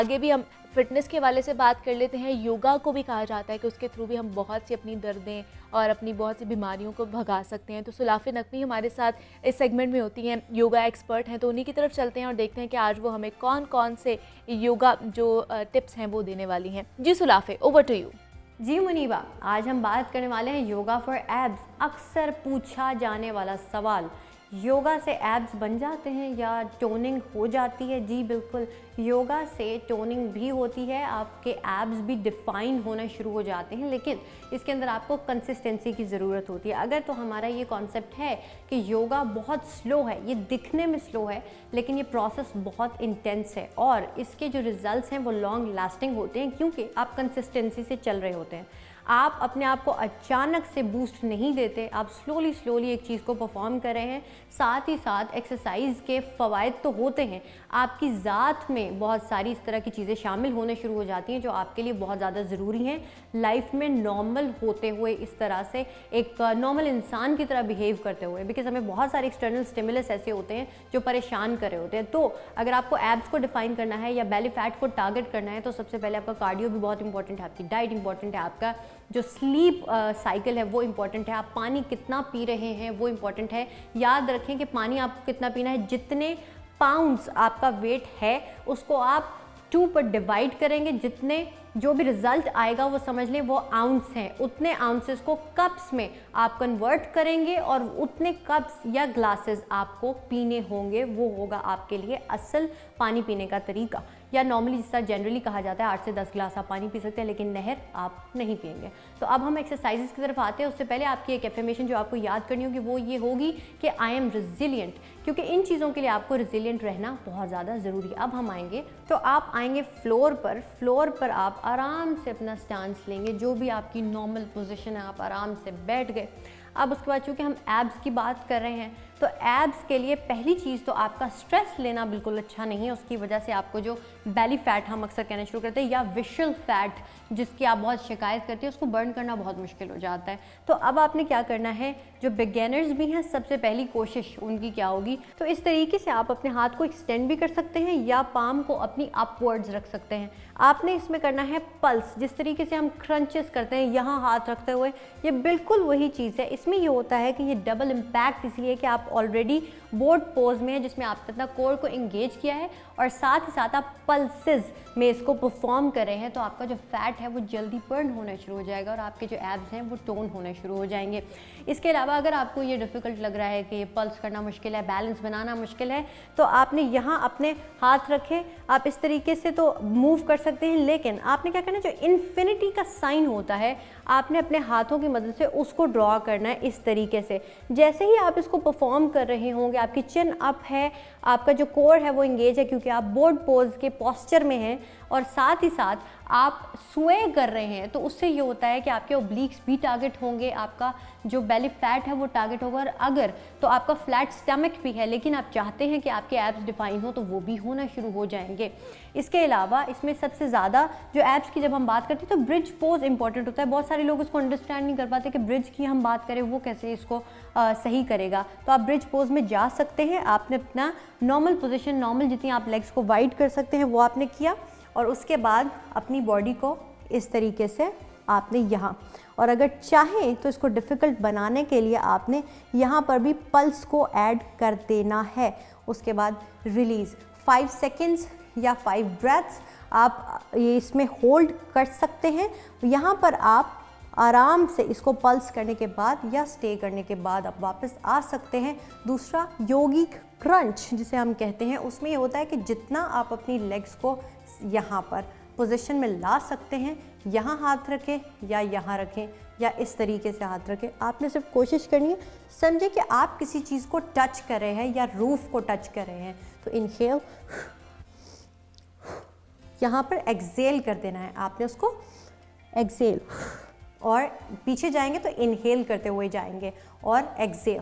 आगे भी हम फिटनेस के हवाले से बात कर लेते हैं। योगा को भी कहा जाता है कि उसके थ्रू भी हम बहुत सी अपनी दर्दें और अपनी बहुत सी बीमारियों को भगा सकते हैं। तो सुलाफ़े नकवी हमारे साथ इस सेगमेंट में होती हैं, योगा एक्सपर्ट हैं, तो उन्हीं की तरफ चलते हैं और देखते हैं कि आज वो हमें कौन कौन से योगा जो टिप्स हैं वो देने वाली हैं। जी सुलाफ़े, ओवर टू यू। जी मुनीबा, आज हम बात करने वाले हैं योगा फॉर एब्स। अक्सर पूछा जाने वाला सवाल, योगा से एब्स बन जाते हैं या टोनिंग हो जाती है? जी बिल्कुल, योगा से टोनिंग भी होती है, आपके एब्स भी डिफाइन होना शुरू हो जाते हैं, लेकिन इसके अंदर आपको कंसिस्टेंसी की ज़रूरत होती है। अगर तो हमारा ये कॉन्सेप्ट है कि योगा बहुत स्लो है, ये दिखने में स्लो है, लेकिन ये प्रोसेस बहुत इंटेंस है और इसके जो रिजल्ट्स हैं वो लॉन्ग लास्टिंग होते हैं, क्योंकि आप कंसिस्टेंसी से चल रहे होते हैं। आप अपने आप को अचानक से बूस्ट नहीं देते, आप स्लोली एक चीज़ को परफॉर्म कर रहे हैं। साथ ही साथ एक्सरसाइज के फ़वाइद तो होते हैं, आपकी ज़ात में बहुत सारी इस तरह की चीज़ें शामिल होने शुरू हो जाती हैं जो आपके लिए बहुत ज़्यादा ज़रूरी हैं लाइफ में नॉर्मल होते हुए, इस तरह से एक नॉर्मल इंसान की तरह बिहेव करते हुए। बिकॉज हमें बहुत सारे एक्सटर्नल स्टिमुलस ऐसे होते हैं जो परेशान कर रहे होते हैं। तो अगर आपको एब्स को डिफाइन करना है या बेली फैट को टारगेट करना है, तो सबसे पहले आपका कार्डियो भी बहुत इंपॉर्टेंट है, आपकी डाइट इंपॉर्टेंट है, आपका जो स्लीप साइकिल है वो इम्पॉर्टेंट है, आप पानी कितना पी रहे हैं वो इम्पॉर्टेंट है। याद रखें कि पानी आपको कितना पीना है, जितने पाउंड्स आपका वेट है उसको आप 2 पर डिवाइड करेंगे, जितने जो भी रिजल्ट आएगा वो समझ लें वो आउंस हैं, उतने आउंसेस को कप्स में आप कन्वर्ट करेंगे और उतने कप्स या ग्लासेस आपको पीने होंगे। वो होगा आपके लिए असल पानी पीने का तरीका। या नॉर्मली जिस तरह जनरली कहा जाता है 8 से 10 गिलास आप पानी पी सकते हैं, लेकिन नहर आप नहीं पिएंगे। तो अब हम एक्सरसाइजेस की तरफ आते हैं। उससे पहले आपकी एक एफर्मेशन जो आपको याद करनी होगी वो ये होगी कि आई एम रिजिलियंट, क्योंकि इन चीज़ों के लिए आपको रिजिलियंट रहना बहुत ज़्यादा ज़रूरी है। अब हम आएंगे तो आप आएंगे फ्लोर पर आप आराम से अपना स्टांस लेंगे, जो भी आपकी नॉर्मल पोजीशन है, आप आराम से बैठ गए। अब उसके बाद चूँकि हम एब्स की बात कर रहे हैं, तो एब्स के लिए पहली चीज़ तो आपका स्ट्रेस लेना बिल्कुल अच्छा नहीं है। उसकी वजह से आपको जो बेली फैट हम अक्सर कहना शुरू करते हैं या विशल फैट जिसकी आप बहुत शिकायत करते हैं, उसको बर्न करना बहुत मुश्किल हो जाता है। तो अब आपने क्या करना है, जो बिगेनर्स भी हैं सबसे पहली कोशिश उनकी क्या होगी, तो इस तरीके से आप अपने हाथ को एक्सटेंड भी कर सकते हैं या पाम को अपनी अपवर्ड्स रख सकते हैं। आपने इसमें करना है पल्स, जिस तरीके से हम क्रंचेस करते हैं यहाँ हाथ रखते हुए, ये बिल्कुल वही चीज़ है। इसमें ये होता है कि ये डबल इम्पैक्ट इसलिए कि आप ऑलरेडी बोर्ड पोज में है जिसमें आपने अपना कोर को एंगेज किया है और साथ ही साथ आप पल्सेस में इसको परफॉर्म कर रहे हैं, तो आपका जो फैट है वो जल्दी बर्न होना शुरू हो जाएगा और आपके जो एब्स हैं वो टोन होना शुरू हो जाएंगे। इसके अलावा अगर आपको ये डिफ़िकल्ट लग रहा है कि ये पल्स करना मुश्किल है, बैलेंस बनाना मुश्किल है, तो आपने यहाँ अपने हाथ रखे, आप इस तरीके से तो मूव कर सकते हैं, लेकिन आपने क्या करना है, जो इन्फिनिटी का साइन होता है आपने अपने हाथों की मदद से उसको ड्रॉ करना है इस तरीके से। जैसे ही आप इसको परफॉर्म कर रहे होंगे, आपकी चिन अप है, आपका जो कोर है वो इंगेज है क्योंकि आप बोर्ड पोज के पोस्चर में हैं और साथ ही साथ आप स्वे कर रहे हैं, तो उससे ये होता है कि आपके ओब्लिक्स भी टारगेट होंगे, आपका जो बेली फैट है वो टारगेट होगा, और अगर तो आपका फ्लैट स्टमक भी है लेकिन आप चाहते हैं कि आपके एब्स डिफाइन हो तो वो भी होना शुरू हो जाएंगे। इसके अलावा इसमें सबसे ज़्यादा जो एब्स की जब हम बात करते हैं तो ब्रिज पोज इंपॉर्टेंट होता है। बहुत सारे लोग उसको अंडरस्टैंड नहीं कर पाते कि ब्रिज की हम बात करें वो कैसे इसको सही करेगा। तो आप ब्रिज पोज में जा सकते हैं, आपने अपना नॉर्मल पोजिशन, नॉर्मल जितनी आप लेग्स को वाइड कर सकते हैं वो आपने किया, और उसके बाद अपनी बॉडी को इस तरीके से आपने यहाँ, और अगर चाहें तो इसको डिफ़िकल्ट बनाने के लिए आपने यहाँ पर भी पल्स को ऐड कर देना है। उसके बाद रिलीज़ 5 सेकेंड्स या 5 ब्रेथ्स आप ये इसमें होल्ड कर सकते हैं। यहाँ पर आप आराम से इसको पल्स करने के बाद या स्टे करने के बाद आप वापस आ सकते हैं। दूसरा योगिक क्रंच जिसे हम कहते हैं, उसमें ये होता है कि जितना आप अपनी लेग्स को यहाँ पर पोजीशन में ला सकते हैं, यहाँ हाथ रखें या यहाँ रखें या इस तरीके से हाथ रखें, आपने सिर्फ कोशिश करनी है, समझे कि आप किसी चीज़ को टच कर रहे हैं या रूफ को टच कर रहे हैं। तो इनहेल, यहाँ पर एक्सेल कर देना है, आपने उसको एक्सेल, और पीछे जाएंगे तो इनहेल करते हुए जाएंगे और एक्सेल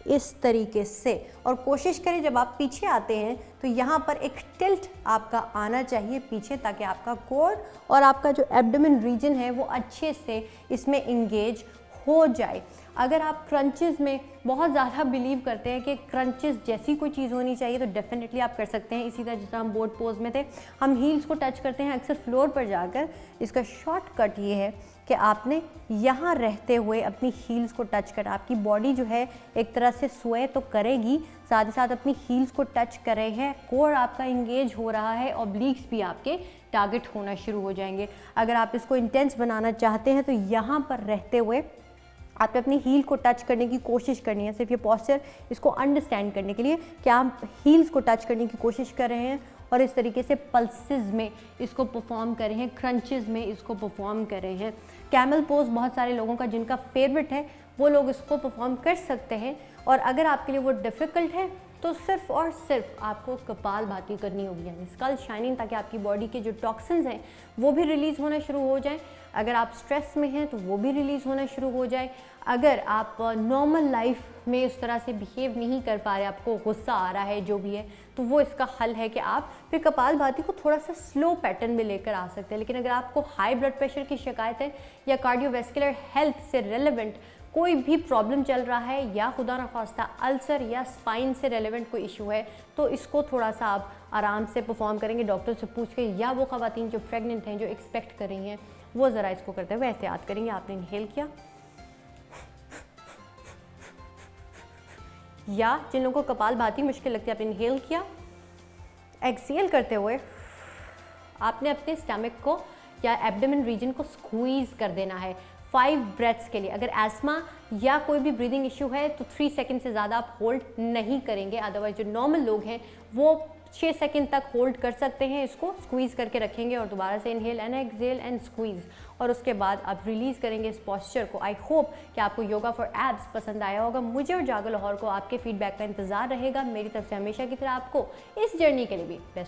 इस तरीके से। और कोशिश करें जब आप पीछे आते हैं तो यहाँ पर एक टिल्ट आपका आना चाहिए पीछे, ताकि आपका कोर और आपका जो एब्डोमेन रीजन है वो अच्छे से इसमें इंगेज हो जाए। अगर आप क्रंचेस में बहुत ज़्यादा बिलीव करते हैं कि क्रंचेस जैसी कोई चीज़ होनी चाहिए तो डेफिनेटली आप कर सकते हैं। इसी तरह जिस तरह हम बोर्ड पोज में थे, हम हील्स को टच करते हैं अक्सर फ्लोर पर जाकर। इसका शॉर्टकट ये है कि आपने यहाँ रहते हुए अपनी हील्स को टच करना। आपकी बॉडी जो है एक तरह से स्वे तो करेगी, साथ ही साथ अपनी हील्स को टच कर रहे हैं, कोर आपका इंगेज हो रहा है, ऑब्लिक्स भी आपके टारगेट होना शुरू हो जाएंगे। अगर आप इसको इंटेंस बनाना चाहते हैं तो यहाँ पर रहते हुए आपने अपनी हील को टच करने की कोशिश करनी है। सिर्फ ये पॉस्चर इसको अंडरस्टैंड करने के लिए कि आप हील्स को टच करने की कोशिश कर रहे हैं और इस तरीके से पल्सेस में इसको परफॉर्म कर रहे हैं, क्रंचेस में इसको परफॉर्म कर रहे हैं। कैमल पोज बहुत सारे लोगों का जिनका फेवरेट है वो लोग इसको परफॉर्म कर सकते हैं, और अगर आपके लिए वो डिफ़िकल्ट है तो सिर्फ और सिर्फ आपको कपालभाति करनी होगी, यानी स्कल शाइनिंग, ताकि आपकी बॉडी के जो टॉक्सिन्स हैं वो भी रिलीज़ होना शुरू हो जाए। अगर आप स्ट्रेस में हैं तो वो भी रिलीज़ होना शुरू हो जाए। अगर आप नॉर्मल लाइफ में उस तरह से बिहेव नहीं कर पा रहे, आपको गुस्सा आ रहा है जो भी है, तो वो इसका हल है कि आप फिर कपालभाति को थोड़ा सा स्लो पैटर्न में लेकर आ सकते हैं। लेकिन अगर आपको हाई ब्लड प्रेशर की शिकायत है या कार्डियोवैस्कुलर हेल्थ से रिलेवेंट कोई भी प्रॉब्लम चल रहा है, या खुदा न खास्ता अल्सर या स्पाइन से रेलेवेंट कोई इशू है, तो इसको थोड़ा सा आप आराम से परफॉर्म करेंगे डॉक्टर से पूछ के, या वो ख़वातीन जो प्रेग्नेंट हैं, जो एक्सपेक्ट कर रही हैं, वो ज़रा इसको करते हुए एहतियात करेंगे। आपने इनहेल किया, या जिन लोगों को कपालभाति मुश्किल लगती है, आपने इनहेल किया, एक्सहेल करते हुए आपने अपने स्टमक को या एब्डोमेन रीजन को स्क्वीज़ कर देना है 5 ब्रेथ्स के लिए। अगर एस्मा या कोई भी ब्रीदिंग इशू है तो 3 सेकंड से ज़्यादा आप होल्ड नहीं करेंगे। अदरवाइज जो नॉर्मल लोग हैं वो 6 सेकंड तक होल्ड कर सकते हैं, इसको स्क्वीज़ करके रखेंगे और दोबारा से inhale and exhale and squeeze, और उसके बाद आप रिलीज़ करेंगे इस पॉस्चर को। आई होप कि आपको योगा फॉर एब्स पसंद आया होगा। मुझे और जागो लाहौर को आपके फीडबैक का इंतज़ार रहेगा। मेरी तरफ से हमेशा की तरह आपको इस जर्नी के लिए भी बेस्ट